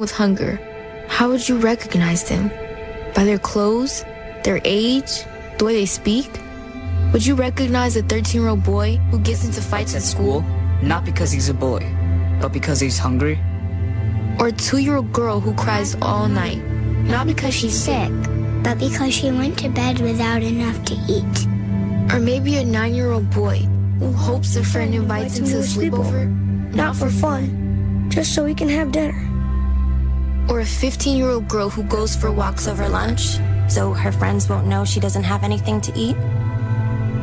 with hunger, how would you recognize them? By their clothes, their age, the way they speak? Would you recognize a 13-year-old boy who gets into fights at school? Not because he's a boy, but because he's hungry? Or a 2-year-old girl who cries all night, not because she's sick, but because she went to bed without enough to eat? Or maybe a 9-year-old boy who hopes a friend invites him to a sleepover, not for fun, just so he can have dinner. Or a 15-year-old girl who goes for walks over lunch, so her friends won't know she doesn't have anything to eat?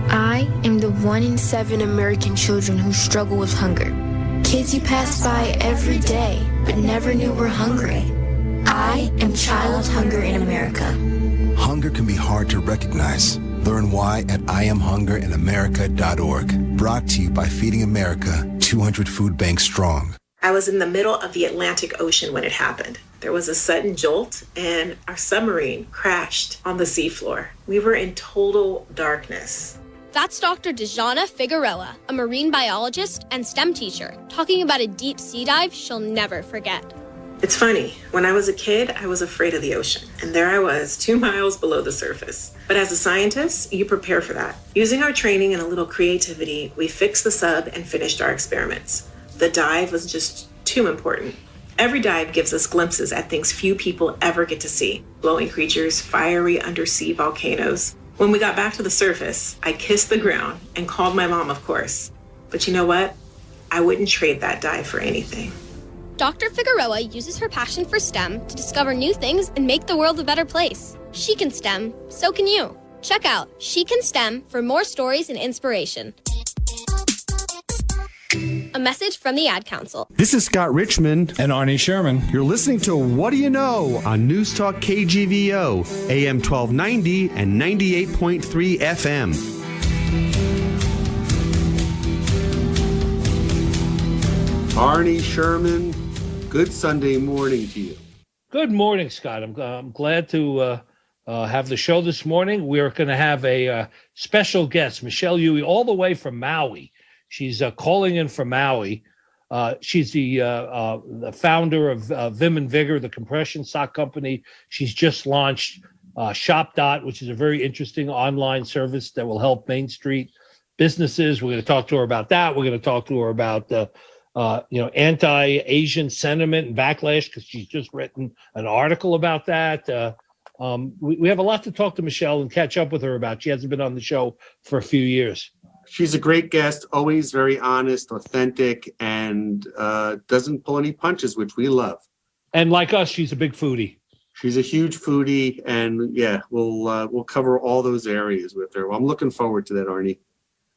I am the 1 in 7 American children who struggle with hunger. Kids you pass by every day, but never knew were hungry. I am Child Hunger in America. Hunger can be hard to recognize. Learn why at IamHungerInAmerica.org. Brought to you by Feeding America, 200 food banks strong. I was in the middle of the Atlantic Ocean when it happened. There was a sudden jolt and our submarine crashed on the seafloor. We were in total darkness. That's Dr. Dejana Figueroa, a marine biologist and STEM teacher, talking about a deep sea dive she'll never forget. It's funny, when I was a kid, I was afraid of the ocean, and there I was, 2 miles below the surface. But as a scientist, you prepare for that. Using our training and a little creativity, we fixed the sub and finished our experiments. The dive was just too important. Every dive gives us glimpses at things few people ever get to see. Glowing creatures, fiery undersea volcanoes. When we got back to the surface, I kissed the ground and called my mom, of course. But you know what? I wouldn't trade that dive for anything. Dr. Figueroa uses her passion for STEM to discover new things and make the world a better place. She can STEM, so can you. Check out She Can STEM for more stories and inspiration. A message from the Ad Council. This is Scott Richmond and Arnie Sherman. You're listening to What Do You Know on Newstalk KGVO, AM 1290 and 98.3 FM. Arnie Sherman, good Sunday morning to you. Good morning, Scott. I'm glad to have the show this morning. We're going to have a special guest, Michelle Huie, all the way from Maui. She's calling in from Maui. She's the founder of Vim and Vigor, the compression sock company. She's just launched Shop Dot, which is a very interesting online service that will help Main Street businesses. We're going to talk to her about that. We're going to talk to her about anti-Asian sentiment and backlash, because she's just written an article about that. We have a lot to talk to Michelle and catch up with her about. She hasn't been on the show for a few years. She's a great guest, always very honest, authentic, and doesn't pull any punches, which we love. And like us, she's a big foodie. She's a huge foodie, and yeah, we'll cover all those areas with her. Well, I'm looking forward to that, Arnie.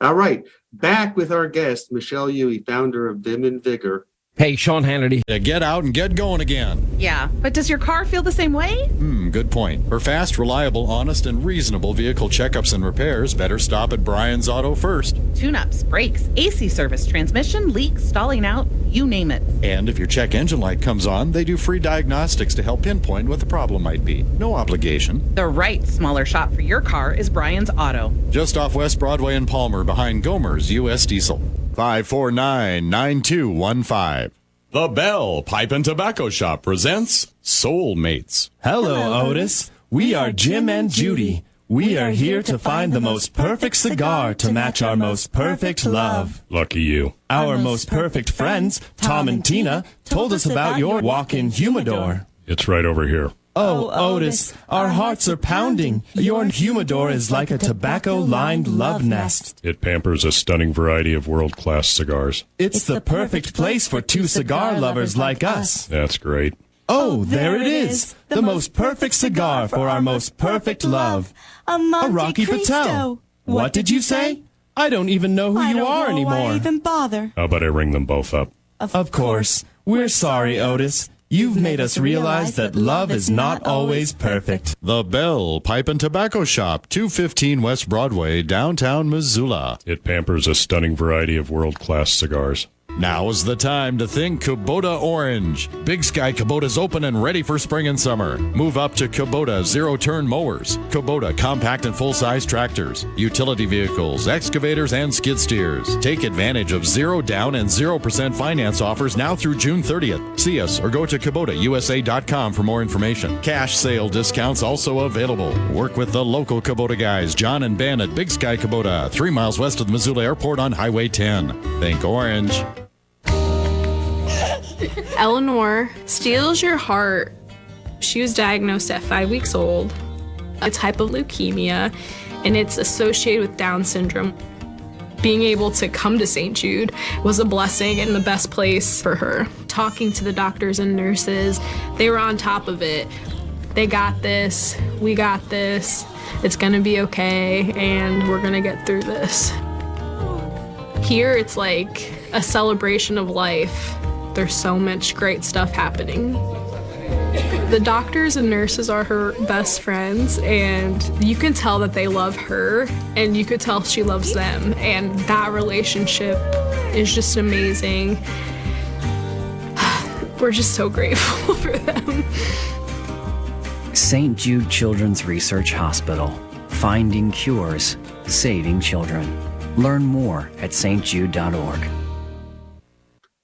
All right, back with our guest, Michelle Huie, founder of Vim and Vigor. Hey, Sean Hannity. Get out and get going again. Yeah, but does your car feel the same way? Good point. For fast, reliable, honest, and reasonable vehicle checkups and repairs, better stop at Brian's Auto first. Tune-ups, brakes, AC service, transmission, leaks, stalling out, you name it. And if your check engine light comes on, they do free diagnostics to help pinpoint what the problem might be. No obligation. The right smaller shop for your car is Brian's Auto. Just off West Broadway in Palmer, behind Gomer's U.S. Diesel. 549-9215. The Bell Pipe and Tobacco Shop presents Soulmates. Hello, Otis. We are Jim and Judy. We are here to find the most perfect cigar to match our most perfect love. Lucky you. Our most perfect friends, Tom and Tina, told us about your walk-in humidor. It's right over here. Oh, Otis, our hearts are pounding. Your humidor is like a tobacco-lined love nest. It pampers a stunning variety of world-class cigars. It's the perfect place for two cigar lovers like us. That's great. Oh, there it is. The most perfect cigar for our most perfect love. A Rocky Patel. What did you say? I don't even know who you are anymore. Why even bother? How about I ring them both up? Of course. We're sorry, Otis. You've made us realize that love is not always perfect. The Bell Pipe and Tobacco Shop, 215 West Broadway, downtown Missoula. It pampers a stunning variety of world-class cigars. Now is the time to think Kubota Orange. Big Sky Kubota's open and ready for spring and summer. Move up to Kubota zero-turn mowers, Kubota compact and full-size tractors, utility vehicles, excavators, and skid steers. Take advantage of 0 down and 0% finance offers now through June 30th. See us or go to KubotaUSA.com for more information. Cash sale discounts also available. Work with the local Kubota guys, John and Ben at Big Sky Kubota, 3 miles west of the Missoula Airport on Highway 10. Think orange. Eleanor steals your heart. She was diagnosed at 5 weeks old, a type of leukemia, and it's associated with Down syndrome. Being able to come to St. Jude was a blessing and the best place for her. Talking to the doctors and nurses, they were on top of it. They got this, we got this, it's gonna be okay, and we're gonna get through this. Here, it's like a celebration of life. There's so much great stuff happening. The doctors and nurses are her best friends, and you can tell that they love her, and you could tell she loves them, and that relationship is just amazing. We're just so grateful for them. St. Jude Children's Research Hospital. Finding cures, saving children. Learn more at stjude.org.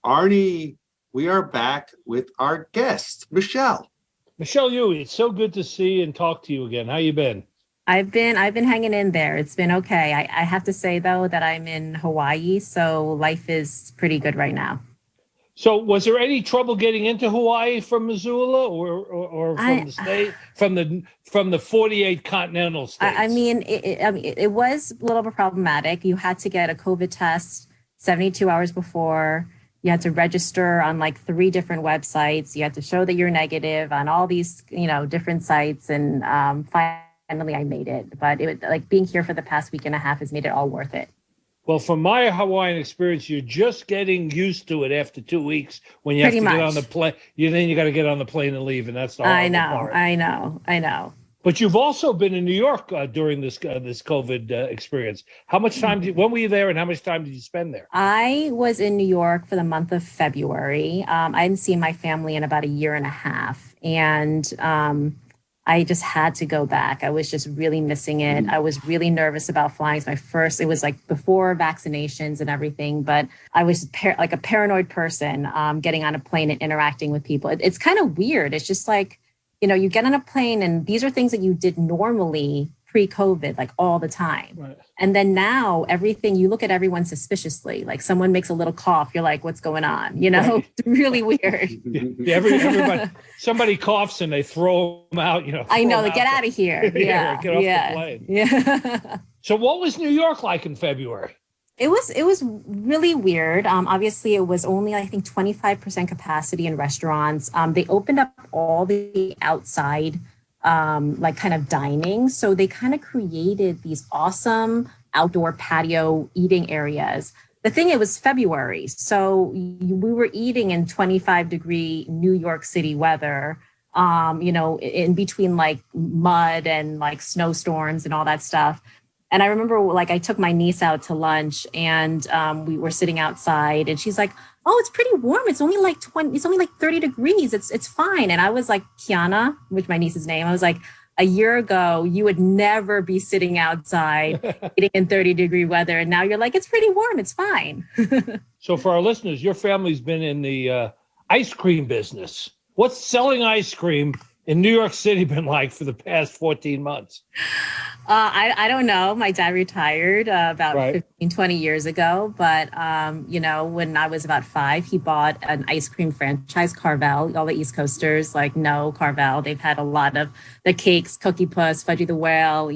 Arnie, we are back with our guest, Michelle. Michelle Huie, it's so good to see and talk to you again. How you been? I've been hanging in there. It's been okay. I have to say, though, that I'm in Hawaii, so life is pretty good right now. So was there any trouble getting into Hawaii from Missoula or from the state, from the 48 continental states? I mean, it was a little bit problematic. You had to get a COVID test 72 hours before. You had to register on like 3 different websites. You had to show that you're negative on all these, different sites. And finally, I made it. But it like being here for the past week and a half has made it all worth it. Well, from my Hawaiian experience, you're just getting used to it after 2 weeks when you have to get on the plane. Then you got to get on the plane and leave, and that's the hard part. I know. But you've also been in New York during this COVID experience. How much time when were you there, and how much time did you spend there? I was in New York for the month of February. I hadn't seen my family in about a year and a half, and I just had to go back. I was just really missing it. I was really nervous about flying. It was like before vaccinations and everything, but I was like a paranoid person getting on a plane and interacting with people. It's kind of weird. It's just like, you get on a plane and these are things that you did normally pre-COVID, like all the time. Right. And then now everything, you look at everyone suspiciously, like someone makes a little cough. You're like, what's going on? Right. It's really weird. Yeah, everybody, somebody coughs and they throw them out, I know, they get out of here. Yeah. Get off the plane. Yeah. So what was New York like in February? It was really weird. Obviously, it was only, I think, 25% capacity in restaurants. They opened up all the outside, like kind of dining. So they kind of created these awesome outdoor patio eating areas. The thing, it was February. So we were eating in 25-degree New York City weather, in between like mud and like snowstorms and all that stuff. And I remember like I took my niece out to lunch and we were sitting outside and she's like, oh, it's pretty warm. It's only like 30 degrees. It's fine. And I was like, Kiana, which my niece's name, I was like, a year ago, you would never be sitting outside eating in 30-degree weather. And now you're like, it's pretty warm. It's fine. So for our listeners, your family's been in the ice cream business. What's selling ice cream in New York City been like for the past 14 months? I don't know. My dad retired about 15, 20 years ago. But, when I was about 5, he bought an ice cream franchise, Carvel. All the East Coasters know Carvel. They've had a lot of the cakes, Cookie Puss, Fudgy the Whale,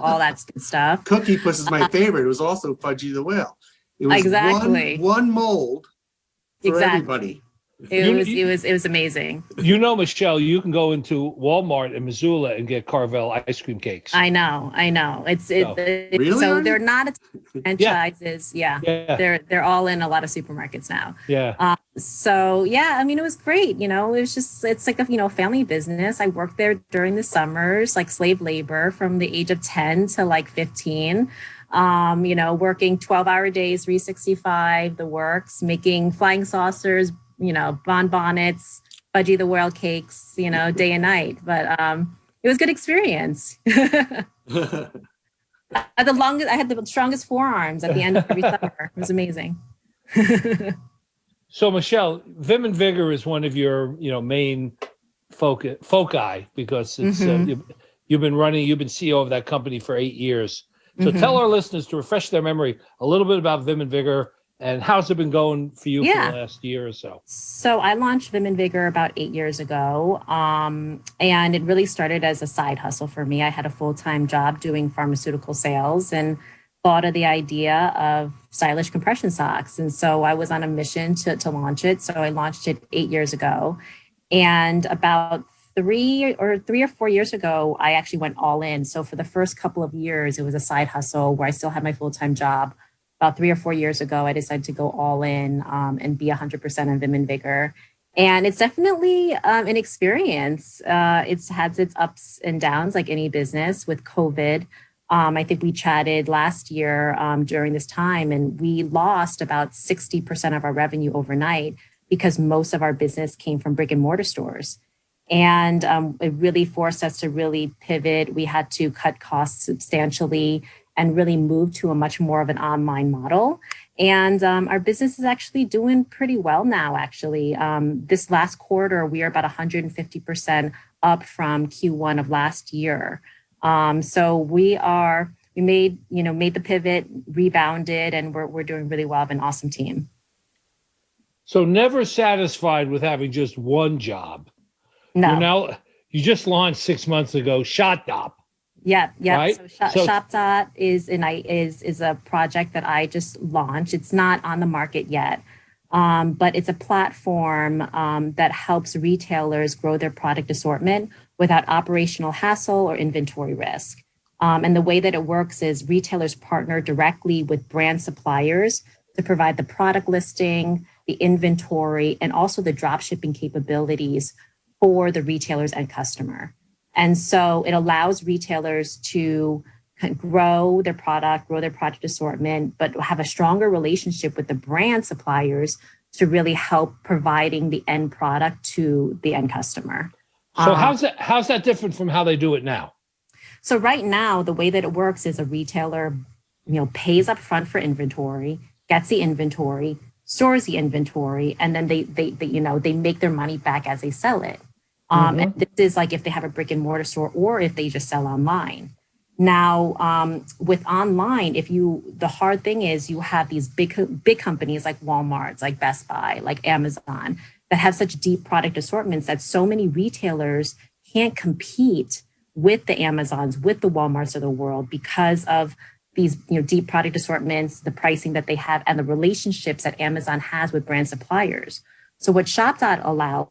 all that good stuff. Cookie Puss is my favorite. It was also Fudgy the Whale. It was exactly one mold for everybody. It was amazing. Michelle, you can go into Walmart in Missoula and get Carvel ice cream cakes. I know. Really? So they're not franchises. Yeah. They're all in a lot of supermarkets now. Yeah. It was great. It's like a family business. I worked there during the summers, like slave labor from the age of 10 to like 15. Working 12-hour days, 365, the works, making flying saucers, bonbonnets, Fudgy the World cakes, day and night. But it was a good experience. I had the strongest forearms at the end of every summer. It was amazing. So, Michelle, Vim and Vigor is one of your, main foci because it's you've been CEO of that company for 8 years. So tell our listeners, to refresh their memory, a little bit about Vim and Vigor and how's it been going for you for the last year or so? So I launched Vim and Vigor about 8 years ago, and it really started as a side hustle for me. I had a full-time job doing pharmaceutical sales and thought of the idea of stylish compression socks. And so I was on a mission to launch it. So I launched it 8 years ago. And about 3 or 4 years ago, I actually went all in. So for the first couple of years, it was a side hustle where I still had my full-time job. About 3 or 4 years ago, I decided to go all in and be 100% on Vim and Vigor. And it's definitely an experience. It's had its ups and downs like any business with COVID. I think we chatted last year during this time, and we lost about 60% of our revenue overnight because most of our business came from brick and mortar stores. And it really forced us to really pivot. We had to cut costs substantially and really move to a much more of an online model. And our business is actually doing pretty well now, actually. This last quarter, we are about 150% up from Q1 of last year. So we made the pivot, rebounded, and we're doing really well. I have an awesome team. So never satisfied with having just one job. No. You just launched 6 months ago, ShopDot. Yeah. Right? So ShopDot is a project that I just launched. It's not on the market yet, but it's a platform that helps retailers grow their product assortment without operational hassle or inventory risk. And the way that it works is retailers partner directly with brand suppliers to provide the product listing, the inventory, and also the drop shipping capabilities for the retailer's end customer. And so it allows retailers to grow their product assortment, but have a stronger relationship with the brand suppliers to really help providing the end product to the end customer. So how's that different from how they do it now? So right now, the way that it works is a retailer, pays up front for inventory, gets the inventory, stores the inventory, and then they make their money back as they sell it. And this is like if they have a brick and mortar store or if they just sell online. Now, with online, the hard thing is you have these big companies like Walmart, like Best Buy, like Amazon, that have such deep product assortments that so many retailers can't compete with the Amazons, with the Walmarts of the world because of these deep product assortments, the pricing that they have, and the relationships that Amazon has with brand suppliers. So what ShopDot allows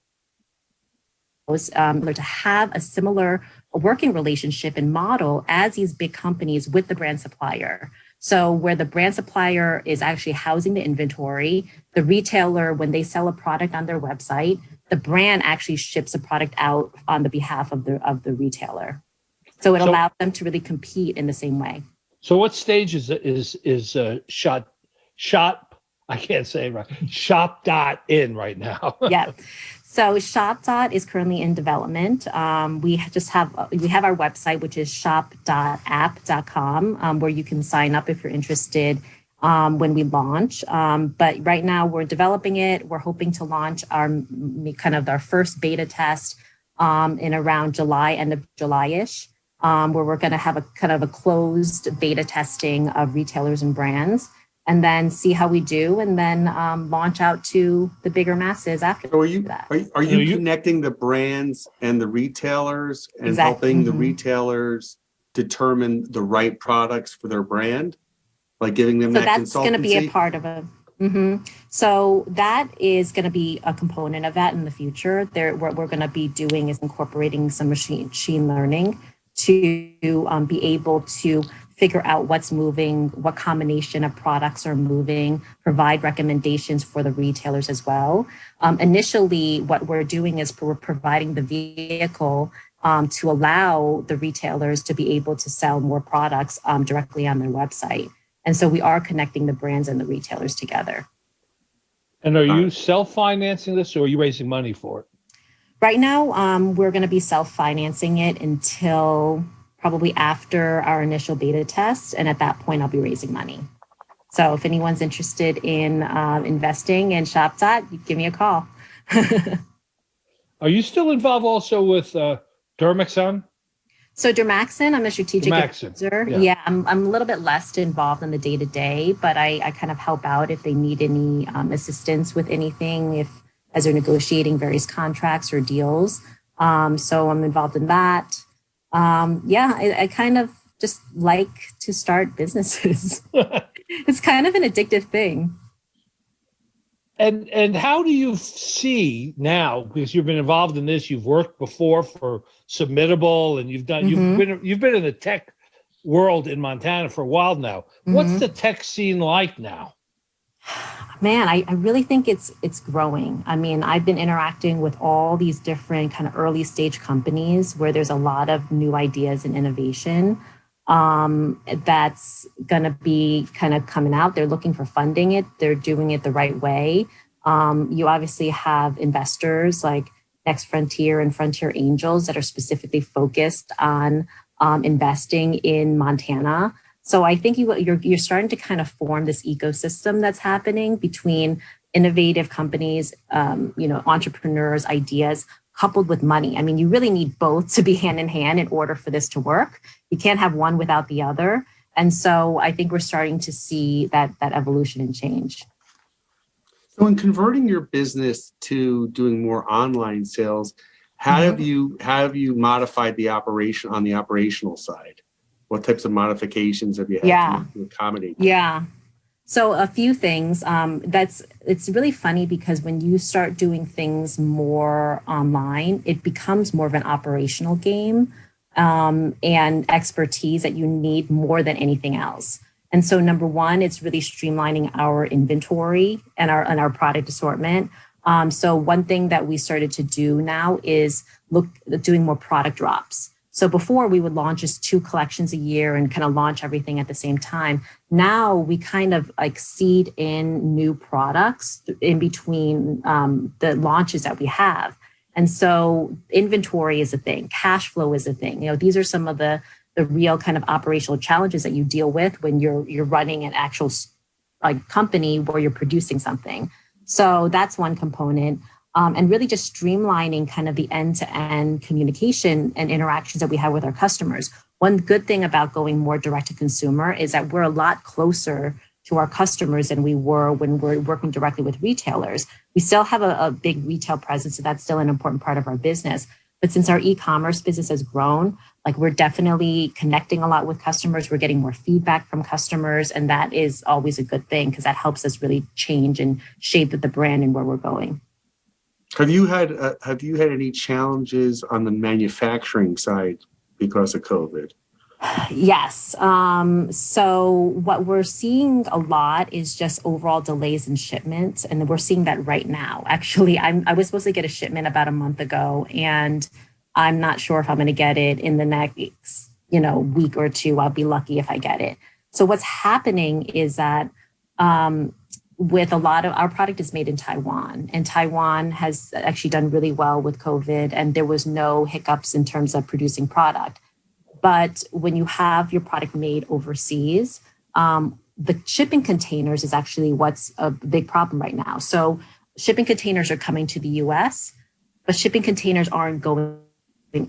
to have a similar working relationship and model as these big companies with the brand supplier. So where the brand supplier is actually housing the inventory, the retailer, when they sell a product on their website, the brand actually ships a product out on the behalf of the retailer. So it allows them to really compete in the same way. So what stage is I can't say it right. ShopDot in right now. Yeah. So ShopDot is currently in development. We have our website, which is shop.app.com, where you can sign up if you're interested when we launch. But right now we're developing it. We're hoping to launch our first beta test in around July, end of July-ish, where we're going to have a kind of a closed beta testing of retailers and brands, and then see how we do, and then launch out to the bigger masses after that. Are you connecting the brands and the retailers and helping the retailers determine the right products for their brand? Like giving them that consultancy? So that's going to be a part of it. So that is going to be a component of that in the future. What we're going to be doing is incorporating some machine learning to be able to figure out what's moving, what combination of products are moving, provide recommendations for the retailers as well. Initially, what we're doing is we're providing the vehicle to allow the retailers to be able to sell more products directly on their website. And so we are connecting the brands and the retailers together. And are you self-financing this, or are you raising money for it? Right now, we're going to be self-financing it until probably after our initial beta test. And at that point, I'll be raising money. So if anyone's interested in investing in ShopDot, give me a call. Are you still involved also with Dermaxon? So Dermaxon, I'm a strategic advisor. Yeah, I'm a little bit less involved in the day-to-day, but I kind of help out if they need any assistance with anything, as they're negotiating various contracts or deals. So I'm involved in that. I kind of just like to start businesses. It's kind of an addictive thing. And how do you see now, because you've been involved in this, you've worked before for Submittable, and you've been in the tech world in Montana for a while now. Mm-hmm. What's the tech scene like now? Man, I really think it's growing. I mean, I've been interacting with all these different kind of early stage companies where there's a lot of new ideas and innovation that's going to be kind of coming out. They're looking for funding. They're doing it the right way. You obviously have investors like Next Frontier and Frontier Angels that are specifically focused on investing in Montana. So I think you're starting to kind of form this ecosystem that's happening between innovative companies, entrepreneurs, ideas, coupled with money. I mean, you really need both to be hand in hand in order for this to work. You can't have one without the other. And so I think we're starting to see that evolution and change. So in converting your business to doing more online sales, how have you modified the operation on the operational side? What types of modifications have you had to accommodate? Yeah. So a few things. It's really funny because when you start doing things more online, it becomes more of an operational game and expertise that you need more than anything else. And so number one, it's really streamlining our inventory and our product assortment. So one thing that we started to do now is doing more product drops. So before we would launch just 2 collections a year and kind of launch everything at the same time. Now we kind of like seed in new products in between the launches that we have. And so inventory is a thing, cash flow is a thing. These are some of the real kind of operational challenges that you deal with when you're running an actual company where you're producing something. So that's one component. And really just streamlining kind of the end-to-end communication and interactions that we have with our customers. One good thing about going more direct to consumer is that we're a lot closer to our customers than we were when we're working directly with retailers. We still have a big retail presence, so that's still an important part of our business. But since our e-commerce business has grown, we're definitely connecting a lot with customers. We're getting more feedback from customers, and that is always a good thing because that helps us really change and shape the brand and where we're going. Have you had any challenges on the manufacturing side because of COVID? Yes. So what we're seeing a lot is just overall delays in shipments, and we're seeing that right now. Actually, I was supposed to get a shipment about a month ago, and I'm not sure if I'm going to get it in the next, week or two. I'll be lucky if I get it. So what's happening is that with a lot of our product is made in Taiwan, and Taiwan has actually done really well with COVID, and there was no hiccups in terms of producing product. But when you have your product made overseas, the shipping containers is actually what's a big problem right now. So shipping containers are coming to the US, but shipping containers aren't going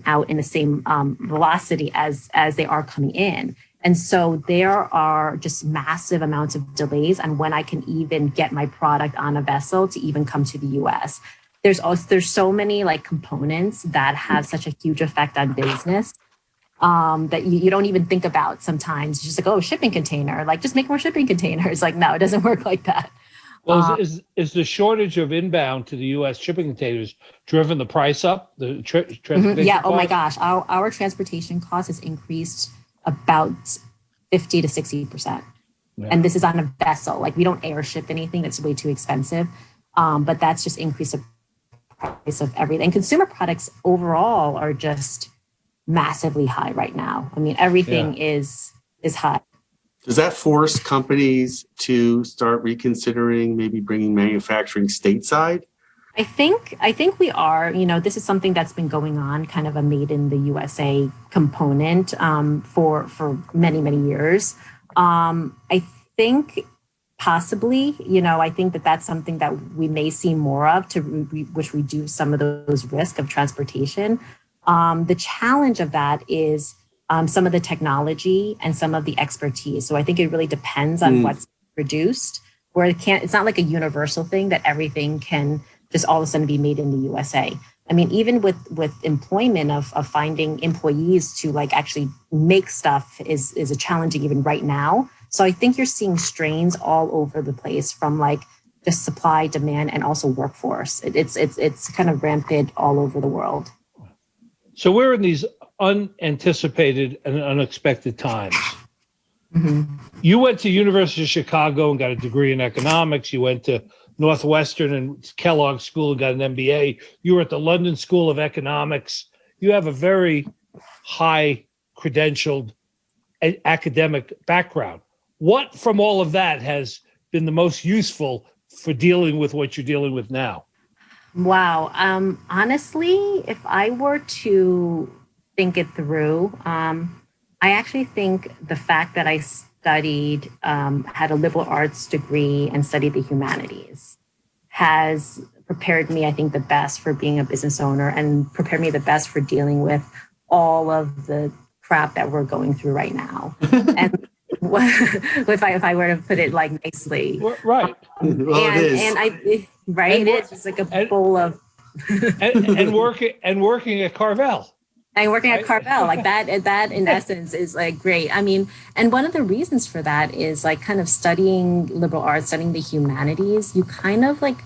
out in the same velocity as they are coming in. And so there are just massive amounts of delays on when I can even get my product on a vessel to even come to the US. There's so many components that have such a huge effect on business that you don't even think about sometimes. It's just shipping container, just make more shipping containers. No, it doesn't work like that. Well, is the shortage of inbound to the U.S. shipping containers driven the price up? The transportation Yeah. cost? Oh my gosh. Our transportation cost has increased about 50 to 60%. Yeah. And this is on a vessel. Like, we don't airship anything. That's way too expensive. But that's just increase the price of everything. And consumer products overall are just massively high right now. I mean, everything is high. Does that force companies to start reconsidering maybe bringing manufacturing stateside? I think we are. You know, this is something that's been going on, kind of a made in the USA component for many, many years. I think possibly, you know, I think that that's something that we may see more of which reduce some of those risks of transportation. The challenge of that is some of the technology and some of the expertise. So I think it really depends on what's produced, where it's not like a universal thing that everything can just all of a sudden be made in the USA. I mean, even with employment of finding employees to like actually make stuff is a challenging even right now. So I think you're seeing strains all over the place from like just supply, demand, and also workforce. It's kind of rampant all over the world. So we're in these unanticipated and unexpected times. Mm-hmm. You went to University of Chicago and got a degree in economics. You went to Northwestern and Kellogg School and got an MBA. You were at the London School of Economics. You have a very high credentialed academic background. What from all of that has been the most useful for dealing with what you're dealing with now? Wow. Honestly, if I were to think it through, I actually think the fact that I studied, had a liberal arts degree and studied the humanities has prepared me, I think, the best for being a business owner and prepared me the best for dealing with all of the crap that we're going through right now. And if I were to put it like nicely. Right. Well, it is. It is. It's like a bowl of. and working at Carvel. And working at Carvel, like that in essence is like great. I mean, and one of the reasons for that is like kind of studying liberal arts, studying the humanities, you kind of like,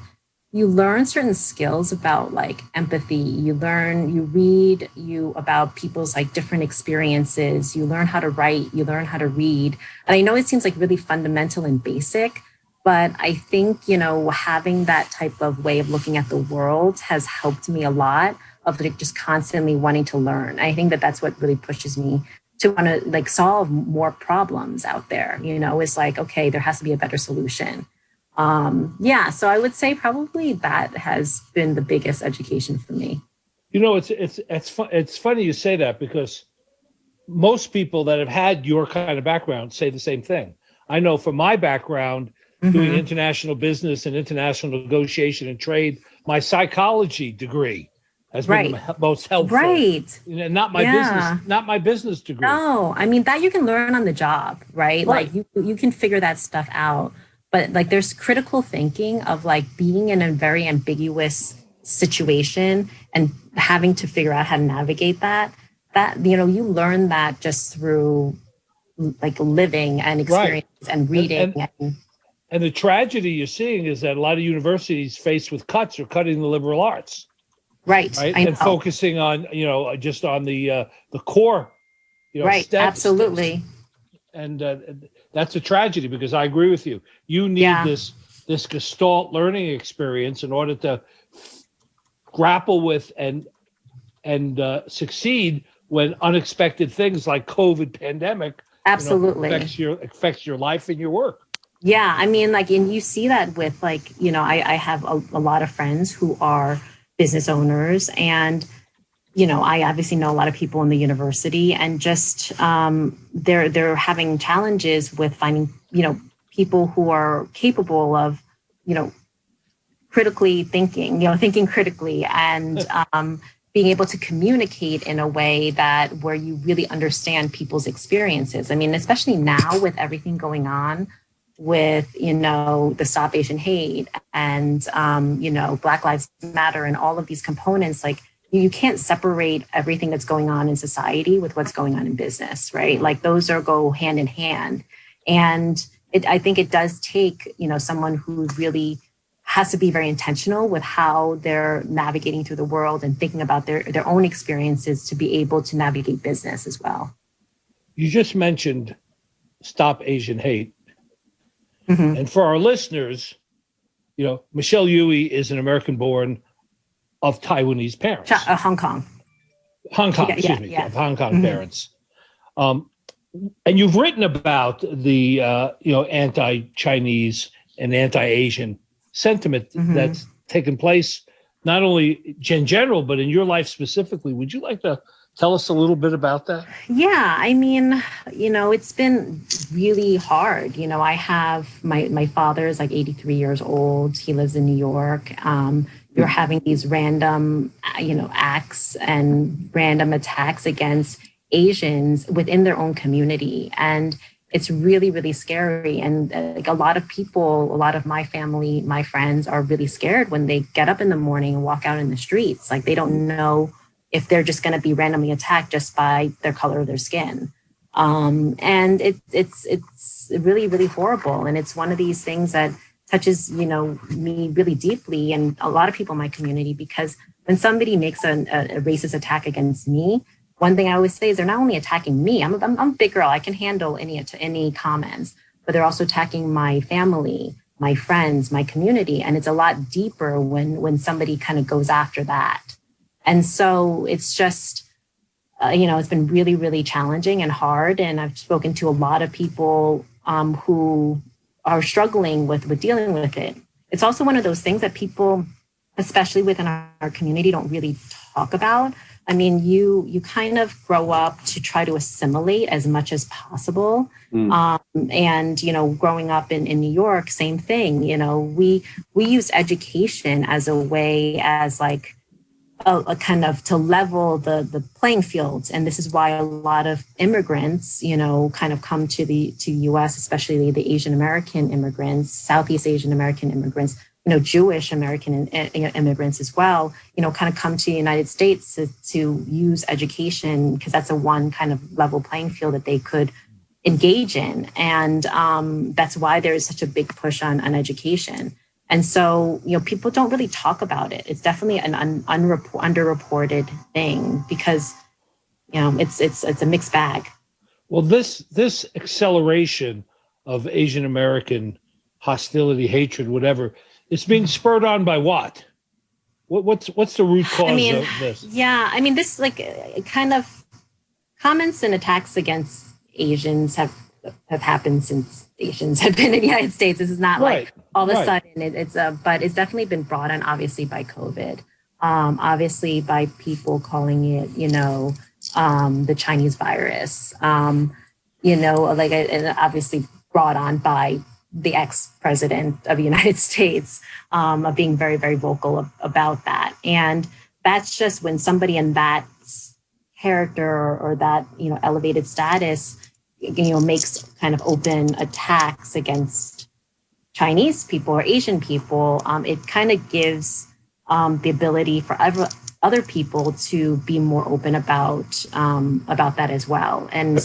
you learn certain skills about like empathy. You read about people's like different experiences. You learn how to write, you learn how to read. And I know it seems like really fundamental and basic, but I think, you know, having that type of way of looking at the world has helped me a lot of like just constantly wanting to learn. I think that that's what really pushes me to want to like solve more problems out there. You know, it's like, okay, there has to be a better solution. So I would say probably that has been the biggest education for me. You know, it's funny you say that because most people that have had your kind of background say the same thing. I know from my background, doing international business and international negotiation and trade, my psychology degree has been the most helpful. Right. Not my business degree. No, I mean, that you can learn on the job, right? Like you can figure that stuff out. But like there's critical thinking of like being in a very ambiguous situation and having to figure out how to navigate that, you know, you learn that just through like living and experience and reading. And the tragedy you're seeing is that a lot of universities faced with cuts are cutting the liberal arts. Right. And focusing on, you know, just on the core, you know, right. steps, Absolutely. And that's a tragedy because I agree with you. You need this Gestalt learning experience in order to grapple with and succeed when unexpected things like COVID pandemic absolutely affects your life and your work. Yeah, I mean, like, and you see that with like, you know, I have a lot of friends who are business owners, and you know, I obviously know a lot of people in the university, and just they're having challenges with finding, you know, people who are capable of, you know, critically thinking, you know, thinking critically and being able to communicate in a way that where you really understand people's experiences. I mean, especially now with everything going on with, you know, the Stop Asian Hate and, you know, Black Lives Matter and all of these components, like you can't separate everything that's going on in society with what's going on in business, right? Like those go hand in hand. And I think it does take, you know, someone who really has to be very intentional with how they're navigating through the world and thinking about their own experiences to be able to navigate business as well. You just mentioned Stop Asian Hate. And for our listeners, Michelle Huie is an American-born of Taiwanese parents. Hong Kong. Of Hong Kong parents. And you've written about the anti-Chinese and anti-Asian sentiment that's taken place, not only in general, but in your life specifically. Would you like to tell us a little bit about that? Yeah, I mean, it's been really hard. I have my father is like 83 years old. He lives in New York. You're having these random, acts and random attacks against Asians within their own community. And it's really, really scary. And a lot of people, a lot of my family, my friends are really scared when they get up in the morning and walk out in the streets. Like they don't know if they're just going to be randomly attacked just by their color of their skin. And it's really, really horrible. And it's one of these things that touches, me really deeply and a lot of people in my community, because when somebody makes a racist attack against me, one thing I always say is they're not only attacking me. I'm a big girl. I can handle any comments, but they're also attacking my family, my friends, my community. And it's a lot deeper when somebody kind of goes after that. And so it's just, it's been really, really challenging and hard. And I've spoken to a lot of people who are struggling with dealing with it. It's also one of those things that people, especially within our community, don't really talk about. I mean, you kind of grow up to try to assimilate as much as possible. And, growing up in New York, same thing. We use education as a way as like a kind of to level the playing fields. And this is why a lot of immigrants, kind of come to the US, especially the Asian American immigrants, Southeast Asian American immigrants, Jewish American immigrants as well, kind of come to the United States to use education because that's a one kind of level playing field that they could engage in. And that's why there is such a big push on education. And so, people don't really talk about it. It's definitely an underreported thing because, it's a mixed bag. Well, this acceleration of Asian American hostility, hatred, whatever, it's being spurred on by what? What's the root cause of this? Yeah, I mean, this kind of comments and attacks against Asians have happened since Asians have been in the United States. This is not like all of a sudden but it's definitely been brought on obviously by COVID, obviously by people calling it, the Chinese virus, and obviously brought on by the ex-president of the United States, of being very, very vocal about that. And that's just when somebody in that character or that, elevated status, makes kind of open attacks against Chinese people or Asian people, it kind of gives the ability for other people to be more open about that as well. And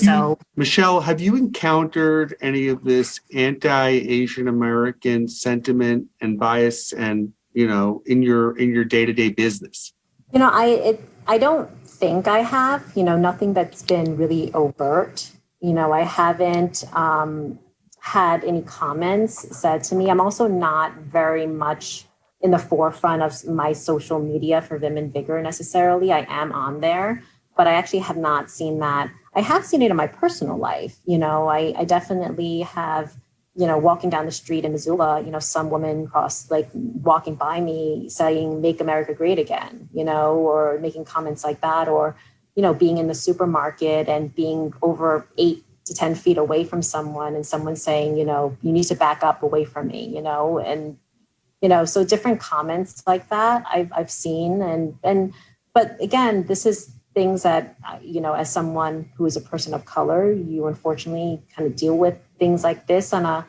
Michelle, have you encountered any of this anti-Asian American sentiment and bias and, in your day-to-day business? I don't think I have, nothing that's been really overt. I haven't had any comments said to me. I'm also not very much in the forefront of my social media for Vim and VIGR necessarily. I am on there, but I actually have not seen that. I have seen it in my personal life. I definitely have, walking down the street in Missoula, some woman walking by me saying, "Make America Great Again," or making comments like that, or, being in the supermarket and being over 8 to 10 feet away from someone and someone saying, "You need to back up away from me," and so different comments like that I've seen. But again, this is things that, as someone who is a person of color, you unfortunately kind of deal with things like this on a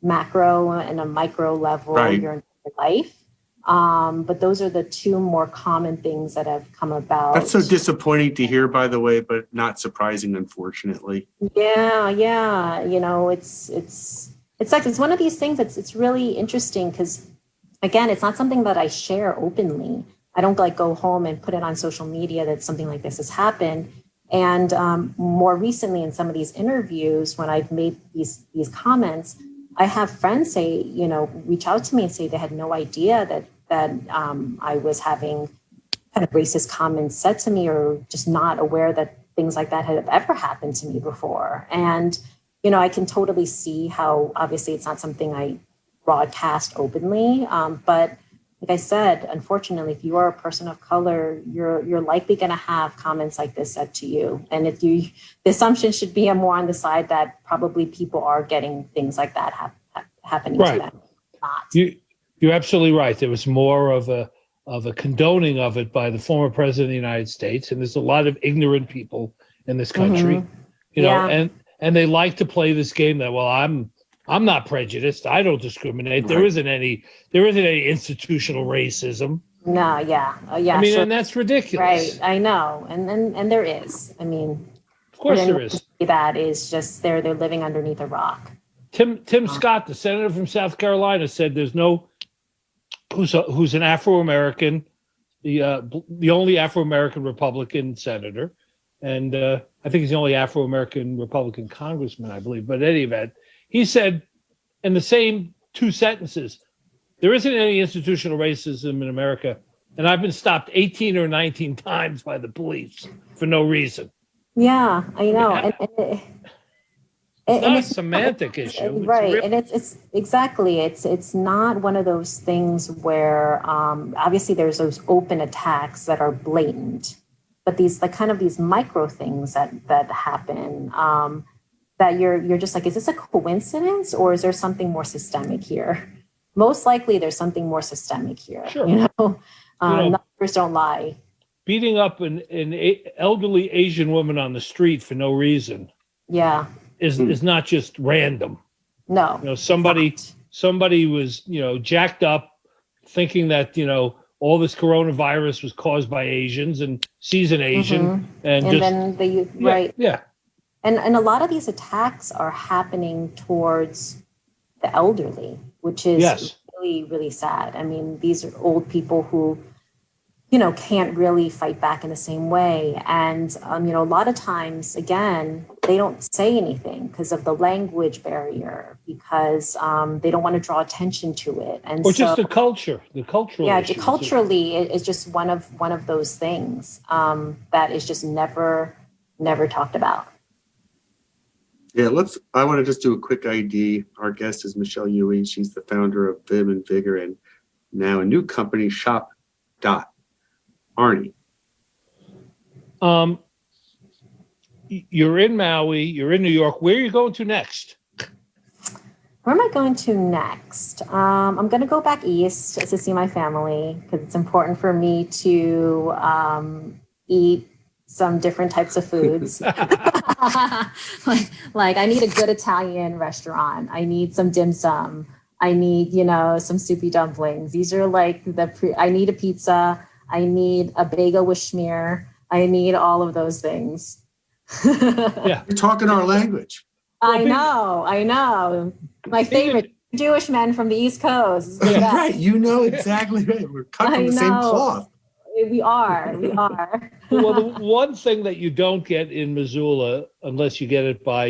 macro and a micro level your entire life. But those are the two more common things that have come about. That's so disappointing to hear, by the way, but not surprising, unfortunately. Yeah. It's one of these things it's really interesting because, again, it's not something that I share openly. I don't go home and put it on social media that something like this has happened. And more recently, in some of these interviews, when I've made these comments, I have friends say, reach out to me and say they had no idea that I was having kind of racist comments said to me, or just not aware that things like that had ever happened to me before. And, I can totally see how obviously it's not something I broadcast openly, but like I said, unfortunately, if you are a person of color, you're likely going to have comments like this said to you. And the assumption should be more on the side that probably people are getting things like that happening to them. Not. You're absolutely right. There was more of a condoning of it by the former president of the United States, and there's a lot of ignorant people in this country, and they like to play this game that, well, I'm not prejudiced. I don't discriminate. Right. There isn't any institutional racism. No, yeah. I mean, and that's ridiculous. Right, I know. And there is. I mean, of course there is. That is just they're living underneath a rock. Tim Scott, the senator from South Carolina, said there's no who's an Afro-American, the only Afro-American Republican senator, and I think he's the only Afro-American Republican congressman, I believe. But in any event, he said in the same two sentences, there isn't any institutional racism in America, and I've been stopped 18 or 19 times by the police for no reason. Yeah, I know. And it's a semantic issue. Right. And it's exactly, it's not one of those things where obviously there's those open attacks that are blatant, but these these micro things that happen, that you're just like, is this a coincidence or is there something more systemic here? Most likely there's something more systemic here. Sure. Numbers don't lie. Beating up an elderly Asian woman on the street for no reason. Yeah. Is not just random. No. Somebody was, jacked up thinking that, all this coronavirus was caused by Asians and sees an Asian right. Yeah. And a lot of these attacks are happening towards the elderly, which is really, really sad. I mean, these are old people who, can't really fight back in the same way. And, a lot of times, again, they don't say anything because of the language barrier, because they don't want to draw attention to it. And just the culture, the cultural issues. Culturally, it's just one of those things that is just never talked about. Yeah, I want to just do a quick ID. Our guest is Michelle Huie. She's the founder of VIGR and now a new company, Shop. Arnie. You're in Maui, you're in New York. Where are you going to next? Where am I going to next? I'm going to go back east to see my family because it's important for me to eat some different types of foods. like I need a good Italian restaurant. I need some dim sum. I need, some soupy dumplings. These are I need a pizza. I need a bagel with schmear. I need all of those things. Yeah. You're talking our language. I know. My favorite, Jewish men from the East Coast. Right. Exactly right. We're cut from the same cloth. We are. Well, the one thing that you don't get in Missoula, unless you get it by,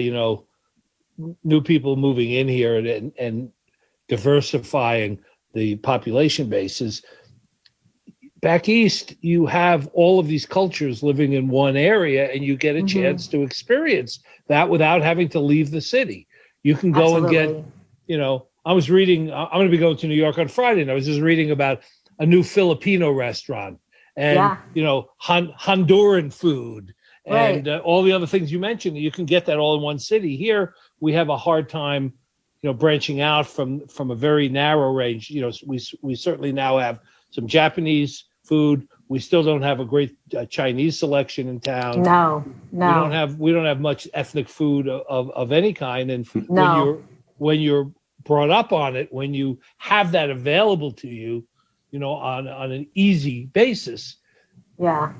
new people moving in here and diversifying the population bases, back east, you have all of these cultures living in one area, and you get a chance to experience that without having to leave the city. You can go and get, I was reading, I'm going to be going to New York on Friday, and I was just reading about a new Filipino restaurant and, Honduran food and all the other things you mentioned. You can get that all in one city. Here, we have a hard time, branching out from a very narrow range. We certainly now have some Japanese food. We still don't have a great Chinese selection in town. No. We don't have much ethnic food of any kind. And when you're brought up on it, when you have that available to you, on an easy basis,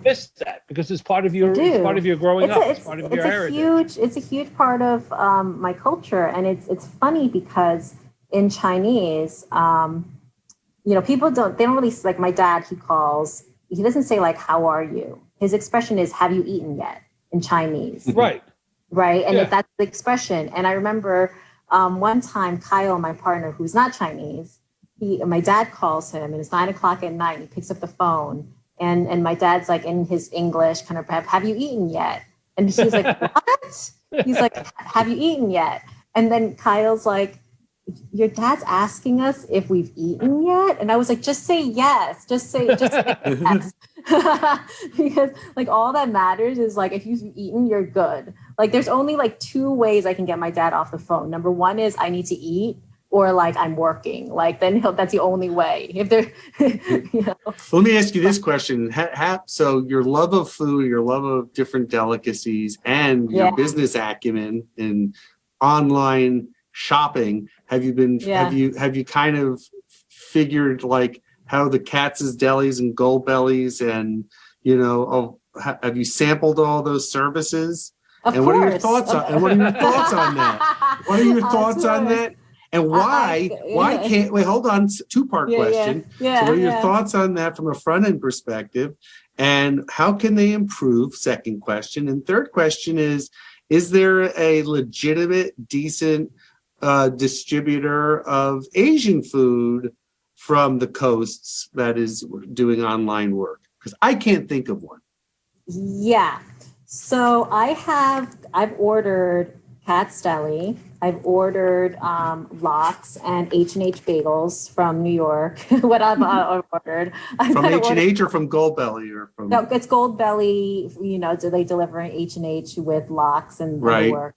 miss that because it's part of your growing up. It's part of your heritage. It's a huge part of my culture, and it's funny because in Chinese, people don't really, my dad, he doesn't say how are you? His expression is, have you eaten yet? in Chinese. Right. Right. And Yeah. that's the expression. And I remember one time Kyle, my partner, who's not Chinese, my dad calls him and it's 9:00 at night. He picks up the phone and my dad's like in his English kind of, have you eaten yet? And he's like, what? He's like, have you eaten yet? And then Kyle's like, your dad's asking us if we've eaten yet? And I was like, just say yes. Just say yes. Because like all that matters is like, if you've eaten, you're good. Like there's only like 2 ways I can get my dad off the phone. Number 1 is I need to eat, or like I'm working. Like then that's the only way. If they're, you know. Let me ask you this question. So your love of food, your love of different delicacies, and your business acumen in online shopping, have you kind of figured like how the Katz's Delis and Goldbellies and, you know, have you sampled all those services? Of and course. What are your thoughts on that? What are your thoughts on that? And why can't, wait, hold on, 2-part question. So what are your thoughts on that from a front end perspective? And how can they improve? Second question. And third question is there a legitimate, decent distributor of Asian food from the coasts that is doing online work? Because I can't think of one. Yeah. So I've ordered Katz's Deli. I've ordered lox and H&H bagels from New York. What I've ordered. From H&H or from Goldbelly or from? No, it's Goldbelly. You know, do they deliver an H&H with lox and right. work?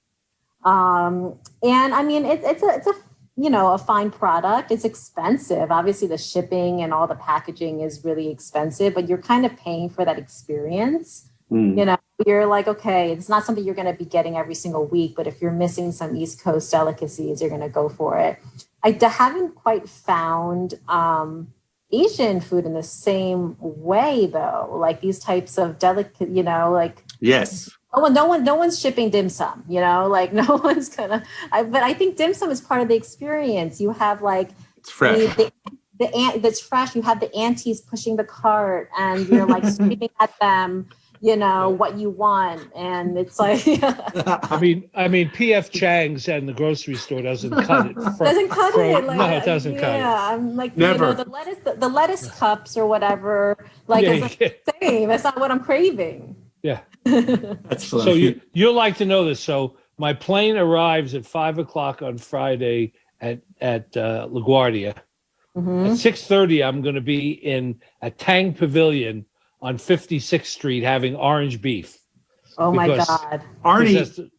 And I mean, it's a you know, a fine product. It's expensive. Obviously, the shipping and all the packaging is really expensive, but you're kind of paying for that experience. You know, you're like, okay, it's not something you're going to be getting every single week, but if you're missing some East Coast delicacies, you're going to go for it. I haven't quite found Asian food in the same way, though. Like these types of delicate, you know, like yes. Oh, no one's shipping dim sum, you know, like no one's gonna. But I think dim sum is part of the experience. You have like it's fresh. That's fresh. You have the aunties pushing the cart, and you're like screaming at them, you know, what you want, and it's like. I mean, P.F. Chang's and the grocery store doesn't cut it. Doesn't cut it. Like, no, it doesn't cut it. Yeah, I'm like, never. You know, the lettuce cups or whatever. Like, it's the same. That's not what I'm craving. Yeah. That's funny. So you'll like to know this. So my plane arrives at 5:00 on Friday at LaGuardia. Mm-hmm. At 6:30, I'm going to be in a Tang Pavilion on 56th Street having orange beef. Oh my God, Arnie!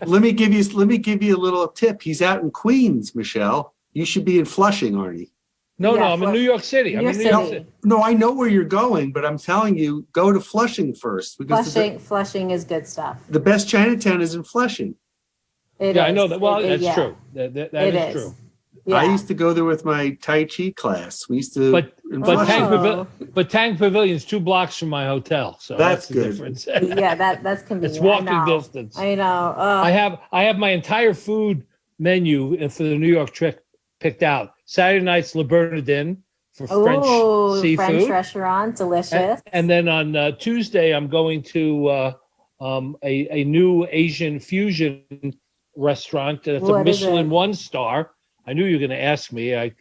let me give you a little tip. He's out in Queens, Michelle. You should be in Flushing, Arnie. No, I'm in New York City. No, I know where you're going, but I'm telling you, go to Flushing first. Because Flushing is good stuff. The best Chinatown is in Flushing. I know that. Well, that's true. That is true. Yeah. I used to go there with my Tai Chi class. We used to. But Tang Pavilion's 2 blocks from my hotel, so that's the good. difference. Yeah, that's convenient. It's walking distance. I know. I have my entire food menu for the New York trip picked out. Saturday night's Le Bernardin for French seafood. French restaurant, delicious. And then on Tuesday, I'm going to a new Asian fusion restaurant. It's a Michelin 1-star. I knew you were going to ask me. I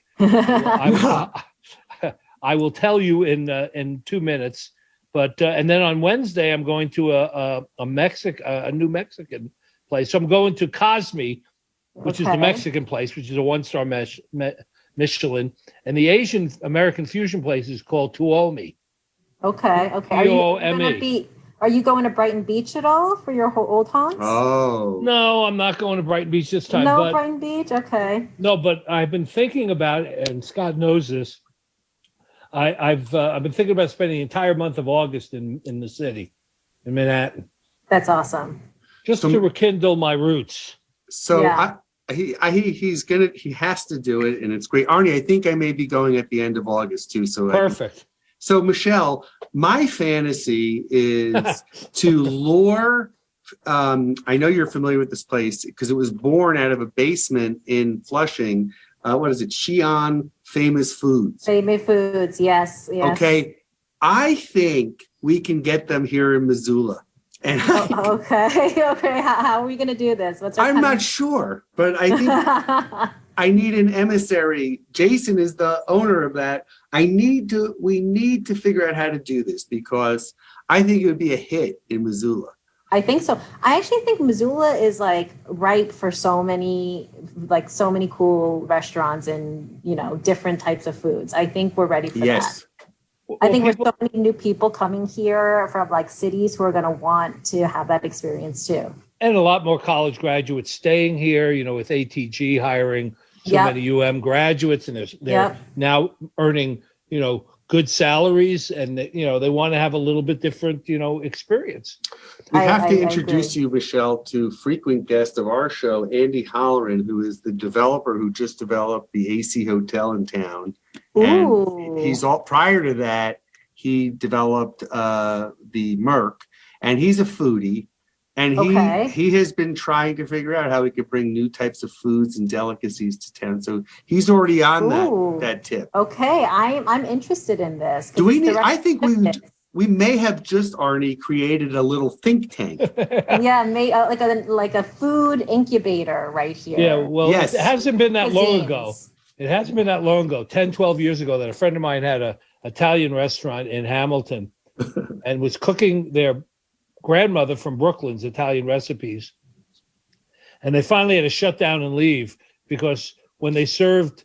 will tell you in 2 minutes. But and then on Wednesday, I'm going to a new Mexican place. So I'm going to Cosme, which is the Mexican place, which is a 1-star Michelin, and the Asian American fusion place is called Tuomi. Okay. Tuome. Are you going to Brighton Beach at all for your old haunts? Oh. No, I'm not going to Brighton Beach this time. No, Brighton Beach? Okay. No, but I've been thinking about it, and Scott knows this. I've been thinking about spending the entire month of August in the city, in Manhattan. That's awesome. Just to rekindle my roots. So he has to do it, and it's great. Arnie, I think I may be going at the end of August too. So perfect. So Michelle, my fantasy is to lure. I know you're familiar with this place because it was born out of a basement in Flushing. What is it? Xi'an Famous Foods. Famous Foods, yes. Okay, I think we can get them here in Missoula. And okay. How are we going to do this? I'm not sure, but I think I need an emissary. Jason is the owner of that. We need to figure out how to do this because I think it would be a hit in Missoula. I think so. I actually think Missoula is like ripe for so many cool restaurants and, different types of foods. I think we're ready for that. I think there's so many new people coming here from like cities who are going to want to have that experience too. And a lot more college graduates staying here, with ATG hiring so many UM graduates, and they're now earning, good salaries, and they want to have a little bit different, experience. We have to introduce you, Michelle, to frequent guest of our show, Andy Holleran, who is the developer who just developed the AC Hotel in town. And he's prior to that, he developed the Merc, and he's a foodie. And he has been trying to figure out how he could bring new types of foods and delicacies to town. So he's already on that tip. Okay, I'm interested in this. Do we need? I think we may have just, Arnie, created a little think tank. Like a food incubator right here. Yeah, well, it hasn't been that long ago. It hasn't been that long ago, 10, 12 years ago, that a friend of mine had an Italian restaurant in Hamilton and was cooking their grandmother from Brooklyn's Italian recipes. And they finally had to shut down and leave because when they served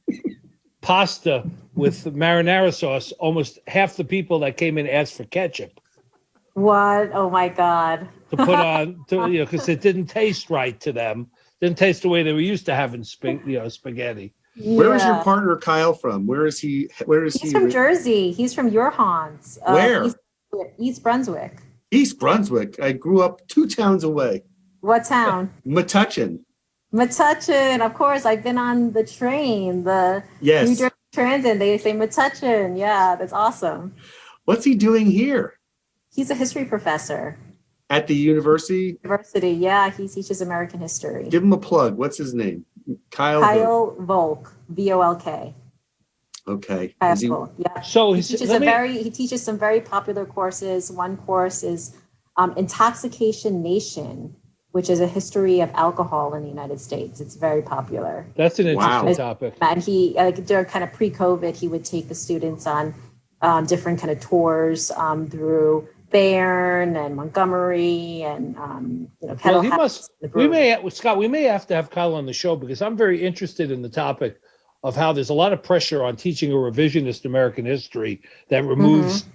pasta with marinara sauce, almost half the people that came in asked for ketchup. What? Oh my God. To put on, because it didn't taste right to them. Didn't taste the way they were used to having spaghetti. Yeah. Where is your partner Kyle from? Where is he? He's from Jersey. He's from your haunts. Where? East Brunswick. East Brunswick. I grew up 2 towns away. What town? Metuchen. Of course. I've been on the train, the New Jersey Transit. They say Metuchen. Yeah, that's awesome. What's he doing here? He's a history professor. At the university? Yeah. He teaches American history. Give him a plug. What's his name? Kyle Volk, Volk. Okay. Volk, yeah. So he teaches some very popular courses. One course is Intoxication Nation, which is a history of alcohol in the United States. It's very popular. That's an interesting topic. And he, during kind of pre-COVID, he would take the students on different kind of tours through Bayern and Montgomery and Kettle House. We may have to have Kyle on the show because I'm very interested in the topic of how there's a lot of pressure on teaching a revisionist American history that removes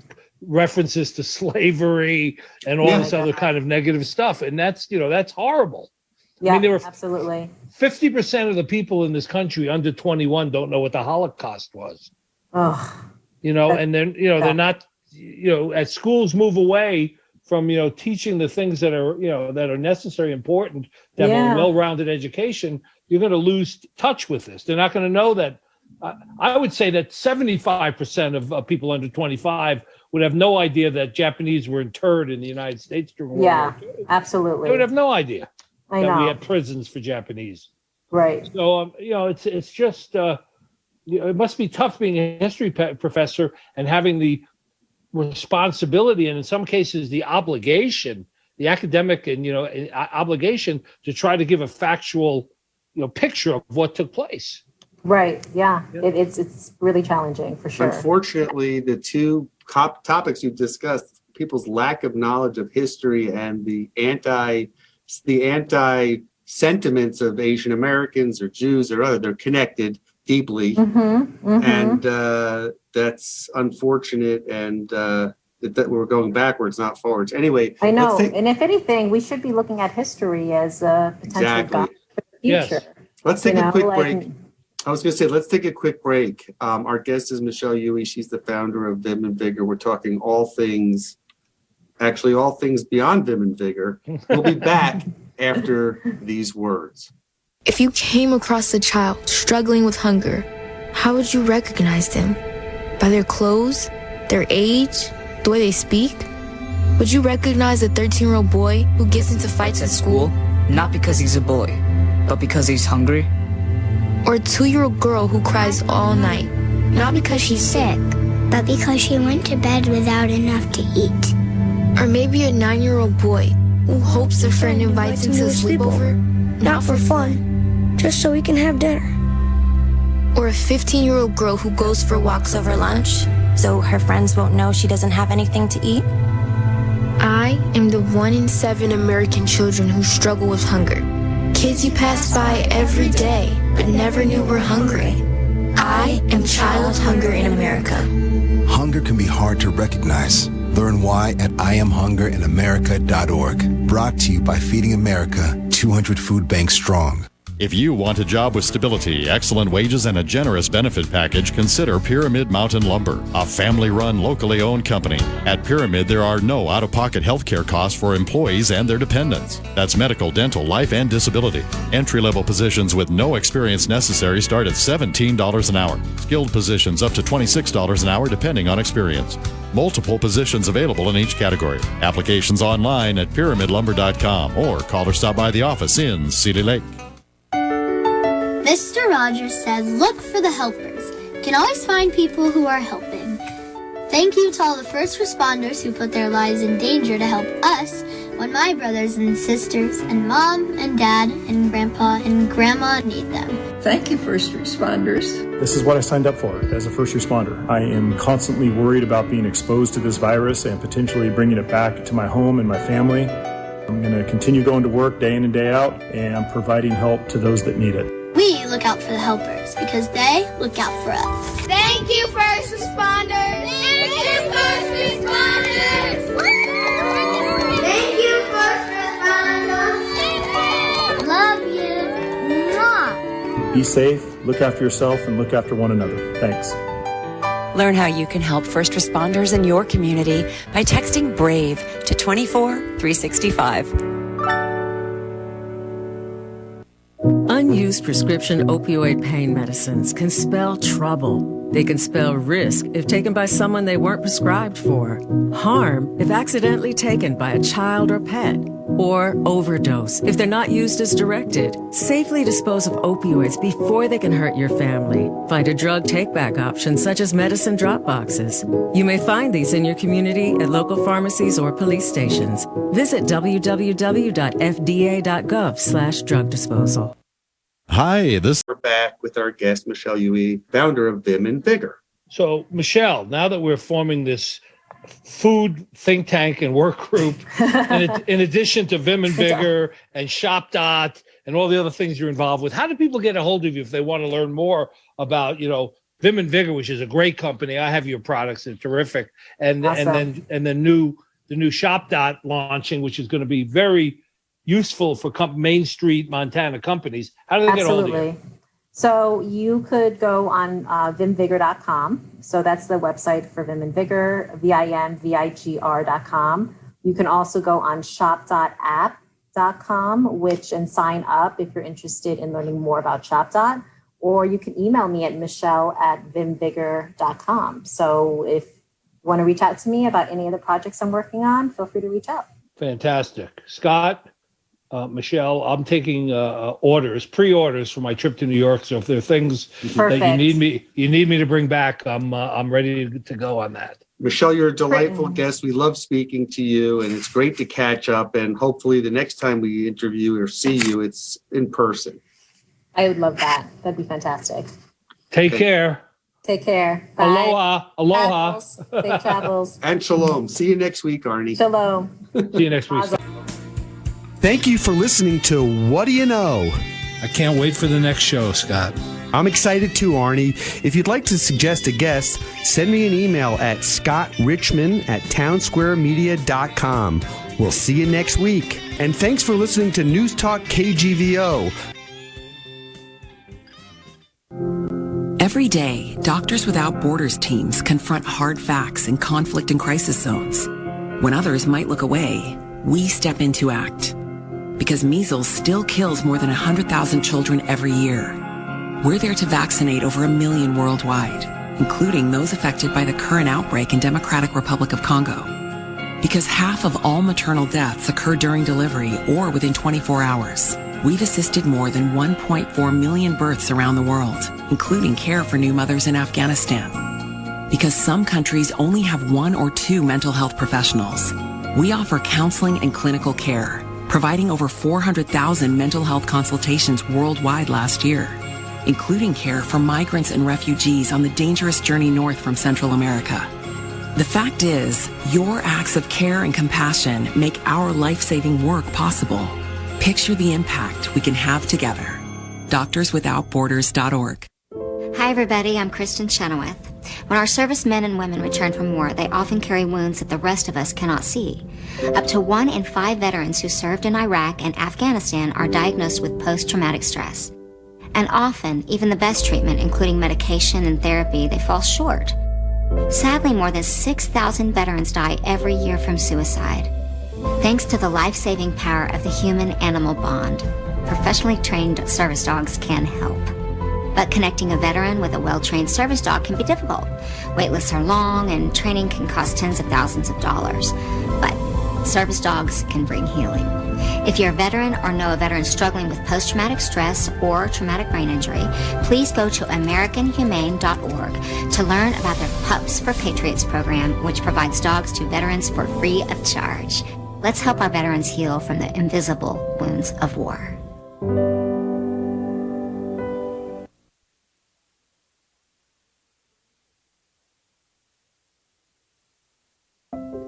references to slavery and all this other kind of negative stuff, and that's horrible. Yeah, I mean, there were absolutely 50% of the people in this country under 21 don't know what the Holocaust was. Oh, and then they're not. As schools move away from, teaching the things that are necessary, important to have a well-rounded education, you're going to lose touch with this. They're not going to know that. I would say that 75% of people under 25 would have no idea that Japanese were interred in the United States during World War II. Absolutely. They would have no idea that we had prisons for Japanese. Right. So, it's just, it must be tough being a history professor and having the responsibility and in some cases the obligation, the academic and obligation to try to give a factual picture of what took place. Right. Yeah. It's really challenging for sure. Unfortunately, the two topics you've discussed, people's lack of knowledge of history and the anti sentiments of Asian Americans or Jews or other, they're connected deeply. And that's unfortunate, and that we're going backwards, not forwards. Anyway, I know. And if anything, we should be looking at history as a potential guide for the future. Yes. Let's take a quick break. I was going to say, let's take a quick break. Our guest is Michelle Huie. She's the founder of Vim and VIGR. We're talking all things beyond Vim and VIGR. We'll be back after these words. If you came across a child struggling with hunger, how would you recognize them? By their clothes, their age, the way they speak? Would you recognize a 13-year-old boy who gets into fights at school? Not because he's a boy, but because he's hungry? Or a 2-year-old girl who cries all night? Not because she's sick, but because she went to bed without enough to eat. Or maybe a 9-year-old boy who hopes a friend invites him to a sleepover, not for fun, just so he can have dinner. Or a 15-year-old girl who goes for walks over lunch, so her friends won't know she doesn't have anything to eat. I am the 1 in 7 American children who struggle with hunger. Kids you pass by every day, but never knew were hungry. I am child hunger in America. Hunger can be hard to recognize. Learn why at IamHungerInAmerica.org. Brought to you by Feeding America, 200 Food Banks Strong. If you want a job with stability, excellent wages, and a generous benefit package, consider Pyramid Mountain Lumber, a family-run, locally owned company. At Pyramid, there are no out-of-pocket health care costs for employees and their dependents. That's medical, dental, life, and disability. Entry-level positions with no experience necessary start at $17 an hour. Skilled positions up to $26 an hour, depending on experience. Multiple positions available in each category. Applications online at pyramidlumber.com or call or stop by the office in Cedar Lake. Mr. Rogers said, look for the helpers. You can always find people who are helping. Thank you to all the first responders who put their lives in danger to help us when my brothers and sisters and mom and dad and grandpa and grandma need them. Thank you, first responders. This is what I signed up for as a first responder. I am constantly worried about being exposed to this virus and potentially bringing it back to my home and my family. I'm going to continue going to work day in and day out and providing help to those that need it. We look out for the helpers because they look out for us. Thank you, first responders. Thank you, first responders. Thank you, first responders. Love you. Mwah. Be safe, look after yourself, and look after one another. Thanks. Learn how you can help first responders in your community by texting BRAVE to 24365. Unused prescription opioid pain medicines can spell trouble. They can spell risk if taken by someone they weren't prescribed for, harm if accidentally taken by a child or pet, or overdose if they're not used as directed. Safely dispose of opioids before they can hurt your family. Find a drug take-back option such as medicine drop boxes. You may find these in your community at local pharmacies or police stations. Visit www.fda.gov/drug disposal. Hi, We're back with our guest, Michelle Huie, founder of VIM and VIGR. So, Michelle, now that we're forming this food think tank and work group, in addition to VIM and VIGR and ShopDot and all the other things you're involved with, how do people get a hold of you if they want to learn more about, VIM and VIGR, which is a great company? I have your products; they're terrific, and Awesome. and the new ShopDot launching, which is going to be very useful for Main Street Montana companies. How do they get a hold of you? So you could go on vimvigor.com. So that's the website for Vim and Vigor, VIMVIGR.com. You can also go on shop.app.com, and sign up if you're interested in learning more about ShopDot. Or you can email me at michelle@vimvigor.com. So if you want to reach out to me about any of the projects I'm working on, feel free to reach out. Fantastic. Scott, Michelle, I'm taking pre-orders for my trip to New York. So if there are things that you need me to bring back, I'm ready to go on that. Michelle, you're a delightful guest. We love speaking to you, and it's great to catch up. And hopefully the next time we interview or see you, it's in person. I would love that. That'd be fantastic. Take care. Take care. Bye. Aloha. Aloha. Safe travels. And shalom. See you next week, Arnie. Shalom. See you next week. Thank you for listening to What Do You Know? I can't wait for the next show, Scott. I'm excited too, Arnie. If you'd like to suggest a guest, send me an email at scottrichmond@townsquaremedia.com. We'll see you next week. And thanks for listening to Newstalk KGVO. Every day, Doctors Without Borders teams confront hard facts in conflict and crisis zones. When others might look away, we step in to act. Because measles still kills more than 100,000 children every year. We're there to vaccinate over 1 million worldwide, including those affected by the current outbreak in Democratic Republic of Congo. Because half of all maternal deaths occur during delivery or within 24 hours. We've assisted more than 1.4 million births around the world, including care for new mothers in Afghanistan. Because some countries only have 1 or 2 mental health professionals. We offer counseling and clinical care, providing over 400,000 mental health consultations worldwide last year, including care for migrants and refugees on the dangerous journey north from Central America. The fact is, your acts of care and compassion make our life-saving work possible. Picture the impact we can have together. DoctorsWithoutBorders.org. Hi everybody, I'm Kristen Chenoweth. When our servicemen and women return from war, they often carry wounds that the rest of us cannot see. Up to 1 in 5 veterans who served in Iraq and Afghanistan are diagnosed with post-traumatic stress. And often, even the best treatment, including medication and therapy, they fall short. Sadly, more than 6,000 veterans die every year from suicide. Thanks to the life-saving power of the human-animal bond, professionally trained service dogs can help. But connecting a veteran with a well-trained service dog can be difficult. Wait lists are long and training can cost tens of thousands of dollars. But service dogs can bring healing. If you're a veteran or know a veteran struggling with post-traumatic stress or traumatic brain injury, please go to AmericanHumane.org to learn about their Pups for Patriots program, which provides dogs to veterans for free of charge. Let's help our veterans heal from the invisible wounds of war.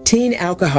Teen alcohol